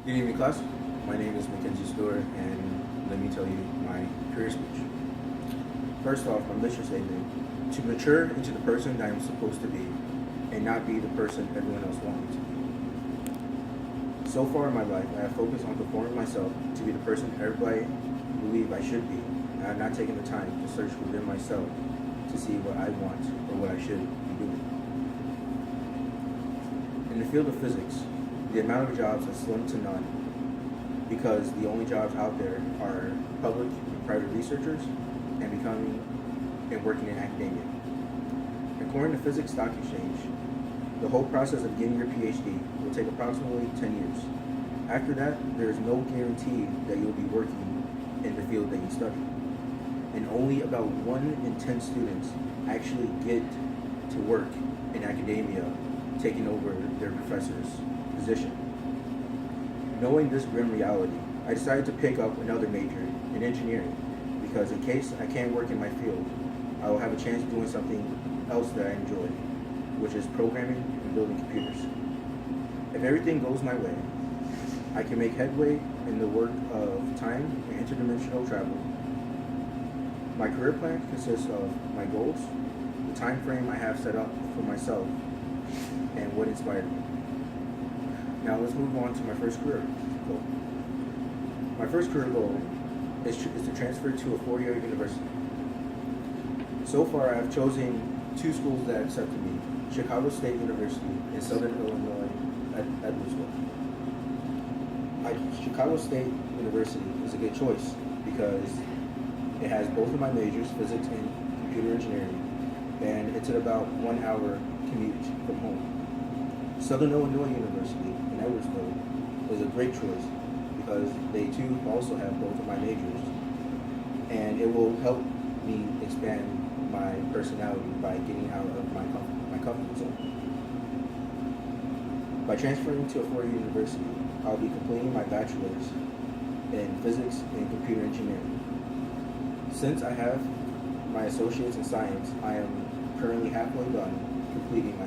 Good evening, class. My name is Mackenzies, and let me tell you my career speech. First off, my mission statement: to mature into the person that I'm supposed to be, and not be the person everyone else wants me to be. So far in my life, I have focused on performing myself to be the person everybody believe I should be, and I have not taken the time to search within myself to see what I want or what I should be doing. In the field of physics, the amount of jobs is slim to none because the only jobs out there are public and private researchers and becoming and working in academia. According to Physics Stock Exchange, the whole process of getting your PhD will take approximately 10 years. After that, there is no guarantee that you'll be working in the field that you study. And only about 1 in 10 students actually get to work in academia, taking over their professor's position. Knowing this grim reality, I decided to pick up another major in engineering because in case I can't work in my field, I will have a chance of doing something else that I enjoy, which is programming and building computers. If everything goes my way, I can make headway in the work of time and interdimensional travel. My career plan consists of my goals, the time frame I have set up for myself, and what inspired me. Now let's move on to my first career goal. My first career goal is to transfer to a four-year university. So far, I've chosen 2 schools that accepted me: Chicago State University and Southern Illinois Edwardsville. Chicago State University is a good choice because it has both of my majors, physics and computer engineering, and it's at about 1 hour commute from home. Southern Illinois University in Edwardsville is a great choice because they too also have both of my majors, and it will help me expand my personality by getting out of my comfort zone. By transferring to a four-year university, I'll be completing my bachelor's in physics and computer engineering. Since I have my associates in science, I am currently halfway done completing my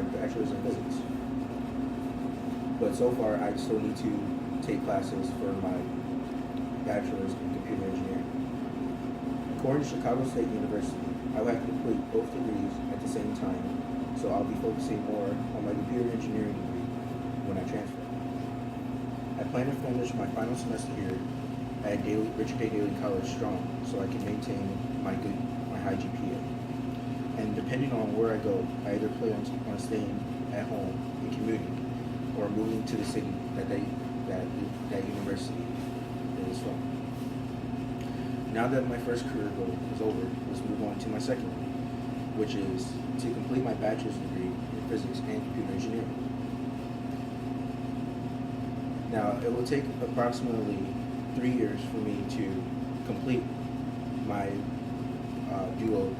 bachelor's in physics. But so far, I still need to take classes for my bachelor's in computer engineering. According to Chicago State University, I will have to complete both degrees at the same time, so I'll be focusing more on my computer engineering degree when I transfer. I plan to finish my final semester here at Richard A. Daley College strong, so I can maintain my high GPA. And depending on where I go, I either plan on staying at home and commuting, or moving to the city that university is from. Now that my first career goal is over, let's move on to my second one, which is to complete my bachelor's degree in physics and computer engineering. Now, it will take approximately 3 years for me to complete my dual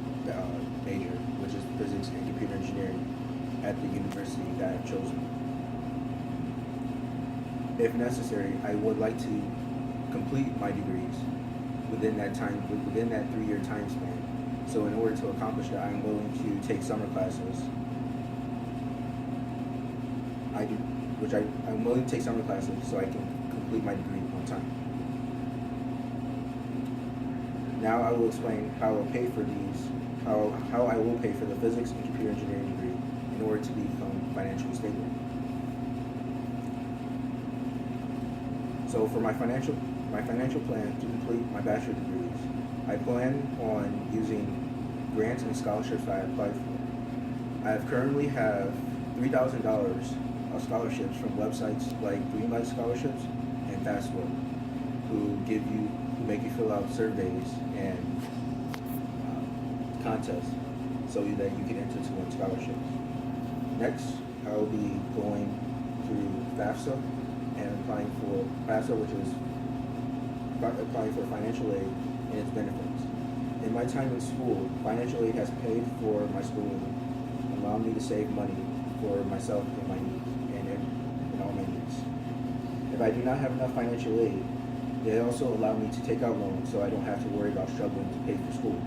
major, which is physics and computer engineering, at the university that I've chosen. If necessary, I would like to complete my degrees within that 3-year time span. So in order to accomplish that, I'm willing to take summer classes. I'm willing to take summer classes so I can complete my degree on time. Now I will explain how I will pay for the physics and computer engineering degree in order to become financially stable. So for my financial plan to complete my bachelor degrees, I plan on using grants and scholarships that I applied for. I currently have $3,000 of scholarships from websites like Greenlight Scholarships and FastWork, who make you fill out surveys and contests so that you can enter to win scholarships. Next, I will be going through FAFSA and applying for FAFSA, which is applying for financial aid and its benefits. In my time in school, financial aid has paid for my schooling, allowing me to save money for myself and my needs and all my needs. If I do not have enough financial aid, they also allow me to take out loans so I don't have to worry about struggling to pay for school.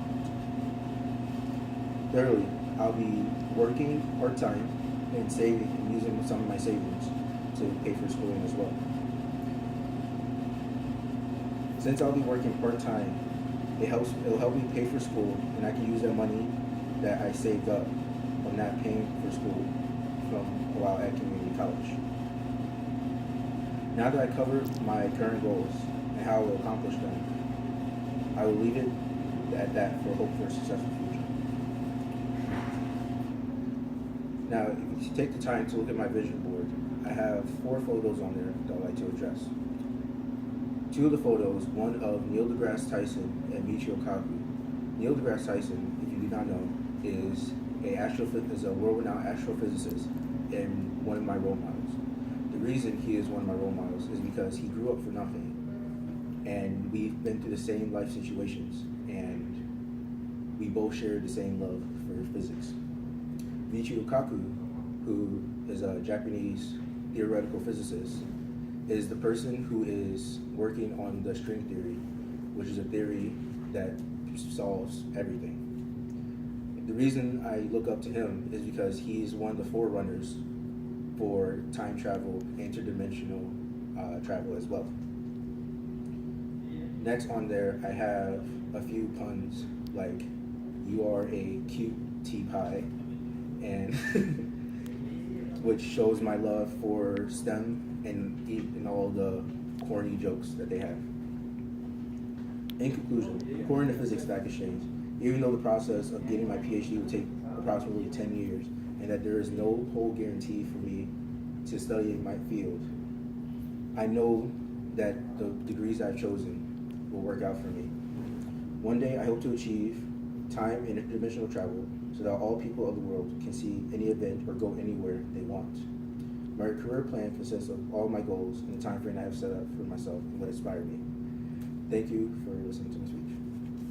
Thirdly, I'll be working part-time and saving and using some of my savings to pay for schooling as well. Since I'll be working part-time, it'll help me pay for school, and I can use that money that I saved up from not paying for school from while at community college. Now that I covered my current goals and how I will accomplish them, I will leave it at that for hope for a successful future. Now, if you take the time to look at my vision board, I have 4 photos on there that I'd like to address. 2 of the photos, one of Neil deGrasse Tyson and Michio Kaku. Neil deGrasse Tyson, if you do not know, is a world-renowned astrophysicist and one of my role models. The reason he is one of my role models is because he grew up for nothing, and we've been through the same life situations, and we both share the same love for physics. Michio Kaku, who is a Japanese theoretical physicist, is the person who is working on the string theory, which is a theory that solves everything. The reason I look up to him is because he is one of the forerunners for time travel, interdimensional travel as well. Next on there, I have a few puns like, "You are a cute tea pie," and which shows my love for STEM and all the corny jokes that they have. In conclusion, according to Physics Fact Exchange, even though the process of getting my PhD will take approximately 10 years, and that there is no whole guarantee for me to study in my field, I know that the degrees I've chosen will work out for me. One day, I hope to achieve time and interdimensional travel so that all people of the world can see any event or go anywhere they want. My career plan consists of all my goals and the time frame I have set up for myself and what inspired me. Thank you for listening to my speech.